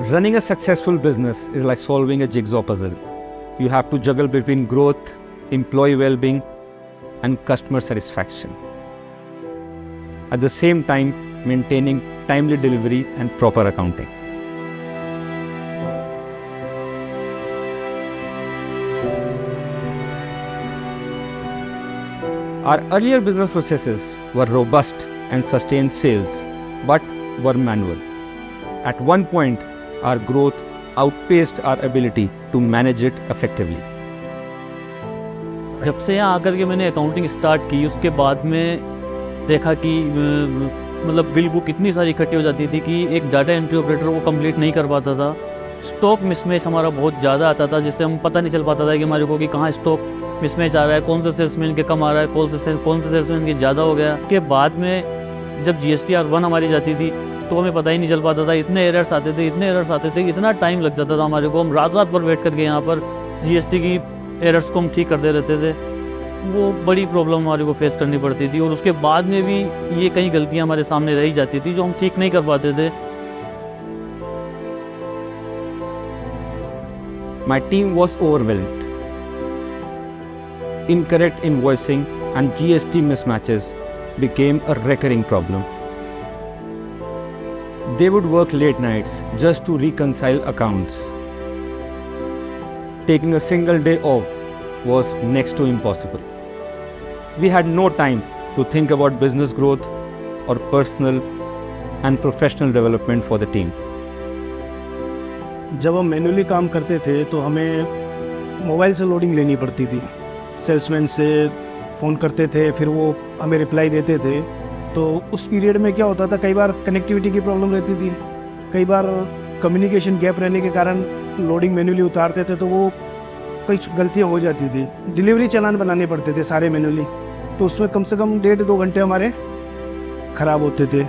Running a successful business is like solving a jigsaw puzzle. You have to juggle between growth, employee well-being, and customer satisfaction. At the same time, maintaining timely delivery and proper accounting. Our earlier business processes were robust and sustained sales, but were manual. At one point, our growth outpaced our ability to manage it effectively. जब से यहाँ आकर के मैंने accounting start की, उसके बाद में देखा कि मतलब बिल बुक इतनी सारी इकट्ठी हो जाती थी कि एक डाटा एंट्री ऑपरेटर वो कंप्लीट नहीं कर पाता था। स्टॉक मिसमैच हमारा बहुत ज़्यादा आता था, जिससे हम पता नहीं चल पाता था कि हमारे को कि कहाँ स्टॉक मिसमैच आ रहा है, कौन सा सेल्समैन के कम आ रहा है, कौन सा सेल्समैन के ज़्यादा हो गया। के बाद में जब GSTR 1 हमारी जाती थी तो हमें पता ही नहीं चल पाता था, इतने एरर्स आते थे, इतना टाइम लग जाता था हमारे को। हम रात भर वेट करके यहाँ पर GST की एरर्स को हम ठीक करते रहते थे। वो बड़ी प्रॉब्लम हमारे को फेस करनी पड़ती थी, और उसके बाद में भी ये कई गलतियाँ हमारे सामने रह जाती थी जो हम ठीक नहीं कर पाते थे। My team was overwhelmed. Incorrect invoicing and GST mismatches became a recurring problem. They would work late nights just to reconcile accounts. Taking a single day off was next to impossible. We had no time to think about business growth or personal and professional development for the team. जब हम manually काम करते थे तो हमें mobile से loading लेनी पड़ती थी। सेल्समैन से फ़ोन करते थे, फिर वो हमें रिप्लाई देते थे। तो उस पीरियड में क्या होता था, कई बार कनेक्टिविटी की प्रॉब्लम रहती थी, कई बार कम्युनिकेशन गैप रहने के कारण लोडिंग मैन्युअली उतारते थे तो वो कई गलतियाँ हो जाती थी। डिलीवरी चालान बनाने पड़ते थे सारे मैन्युअली, तो उसमें कम से कम 1.5-2 घंटे हमारे ख़राब होते थे।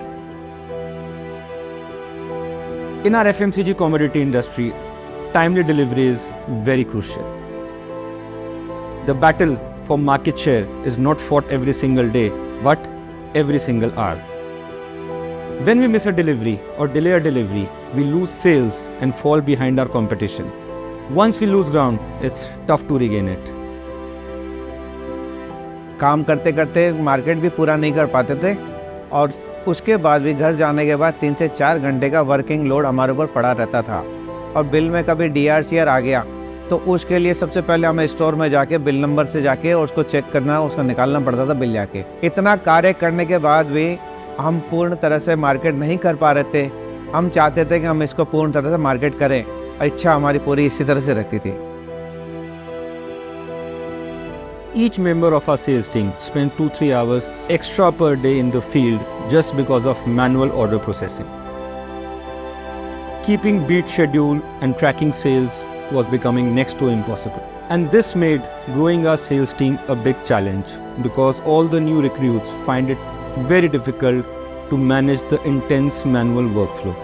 In our FMCG commodity industry, timely delivery is very crucial. The battle for market share is not fought every single day, but every single hour. When we miss a delivery or delay a delivery, we lose sales and fall behind our competition. Once we lose ground, it's tough to regain it. काम करते करते market भी पूरा नहीं कर पाते थे, और उसके बाद भी घर जाने के बाद 3 से 4 घंटे का वर्किंग लोड हमारे ऊपर पड़ा रहता था। और बिल में कभी DRCR आ गया तो उसके लिए सबसे पहले हमें स्टोर में जाके बिल नंबर से जाके उसको चेक करना, उसका निकालना पड़ता था बिल जाके। इतना कार्य करने के बाद भी हम पूर्ण तरह से मार्केट नहीं कर पा रहे थे। हम चाहते थे कि हम इसको पूर्ण तरह से मार्केट करें, इच्छा हमारी पूरी इसी तरह से रहती थी। Each member of our sales team spent 2-3 hours extra per day in the field just because of manual order processing. Keeping beat schedule and tracking sales was becoming next to impossible. And this made growing our sales team a big challenge because all the new recruits find it very difficult to manage the intense manual workflow.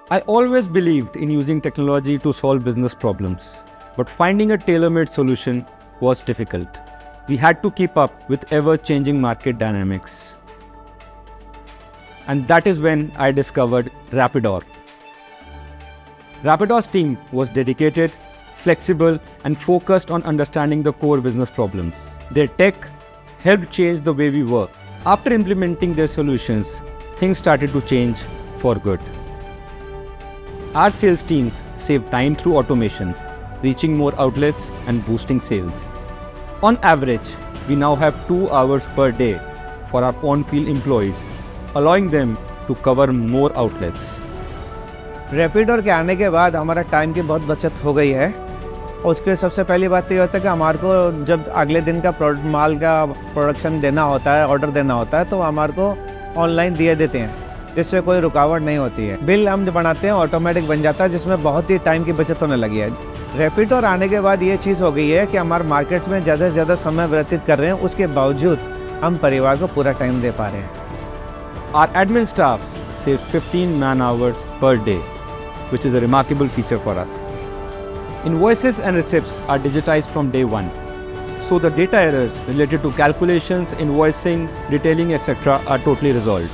I always believed in using technology to solve business problems, but finding a tailor-made solution was difficult. We had to keep up with ever-changing market dynamics. And that is when I discovered Rapidor. Rapidor's team was dedicated, flexible, and focused on understanding the core business problems. Their tech helped change the way we work. After implementing their solutions, things started to change for good. Our sales teams save time through automation, reaching more outlets and boosting sales. On average, we now have 2 hours per day for our on-field employees, allowing them to cover more outlets. रैपिडोर के आने के बाद हमारा time की बहुत बचत हो गई है। और उसके सबसे पहली बात तो ये होता है कि हमारे को जब अगले दिन का माल का प्रोडक्शन देना होता है, ऑर्डर देना होता है, तो हमारे को ऑनलाइन दिए देते हैं, जिससे कोई रुकावट नहीं होती है। बिल हम जो बनाते हैं ऑटोमेटिक बन जाता है, जिसमें बहुत ही टाइम की बचत होने लगी है। रैपिडोर आने के बाद ये चीज़ हो गई है कि हमारे मार्केट्स में ज़्यादा से ज़्यादा समय व्यतीत कर रहे हैं, उसके बावजूद हम परिवार को पूरा टाइम दे पा रहे हैं। Our admin staffs save 15 man hours per day, which is a remarkable feature for us. Invoices and receipts are digitized from day one. So the data errors related to calculations, invoicing, detailing, etc. are totally resolved.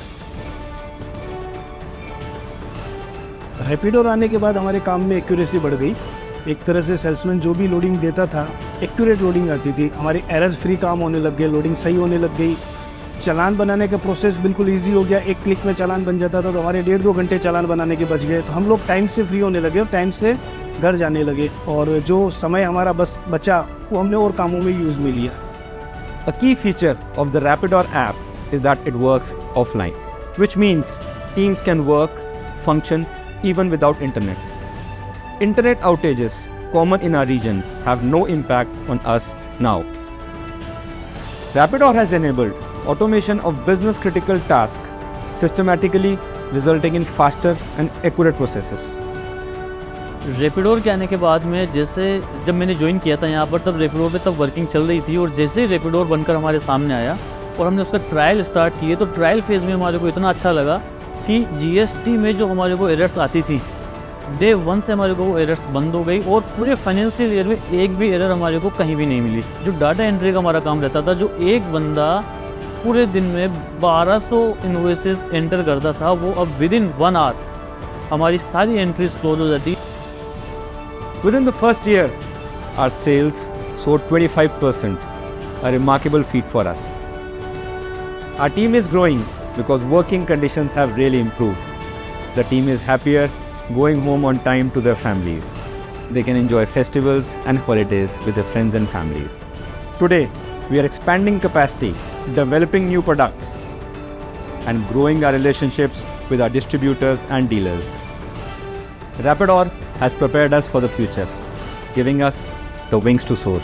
Rapido आने के बाद हमारे काम में accuracy बढ़ गई। एक तरह से सेल्समैन जो भी लोडिंग देता था, एक्यूरेट लोडिंग आती थी। हमारी एरर्स फ्री काम होने लग गए, लोडिंग सही होने लग गई। चालान बनाने का प्रोसेस बिल्कुल इजी हो गया। एक क्लिक में चालान बन जाता था, तो हमारे 1.5-2 घंटे चालान बनाने के बच गए। तो हम लोग टाइम से फ्री होने लगे और टाइम से घर जाने लगे, और जो समय हमारा बस बचा वो हमने और कामों में यूज़ में लिया। A key feature of the Rapidor app is that it works offline, which means teams can work, function even without internet. Internet outages, common in our region, have no impact on us now. Rapidor has enabled automation of business critical tasks systematically, resulting in faster and accurate processes. रेपिडोर के आने के बाद में, जैसे जब मैंने join किया था यहाँ पर, तब रेपिडोर पे तब वर्किंग चल रही थी, और जैसे ही रेपिडोर बनकर हमारे सामने आया और हमने उसका ट्रायल स्टार्ट किए, तो ट्रायल फेज़ में हमारे को इतना अच्छा लगा कि जीएसटी में जो हमारे को एरर्स आती थी, डे 1 से हमारे को वो एरर्स बंद हो गई, और पूरे फाइनेंशियल ईयर में एक भी एरर हमारे को कहीं भी नहीं मिली। जो डाटा एंट्री का हमारा काम रहता था, जो एक बंदा पूरे दिन में 1200 इन्वॉइसेस एंटर करता था, वो अब विदिन 1 आवर हमारी सारी एंट्रीज क्लोज हो जाती। Within the first year, our sales soared 25%, a remarkable feat for us. Our team is growing because working conditions have really improved. The team is happier, going home on time to their families. They can enjoy festivals and holidays with their friends and families. Today, we are expanding capacity, developing new products, and growing our relationships with our distributors and dealers. Rapidor has prepared us for the future, giving us the wings to soar.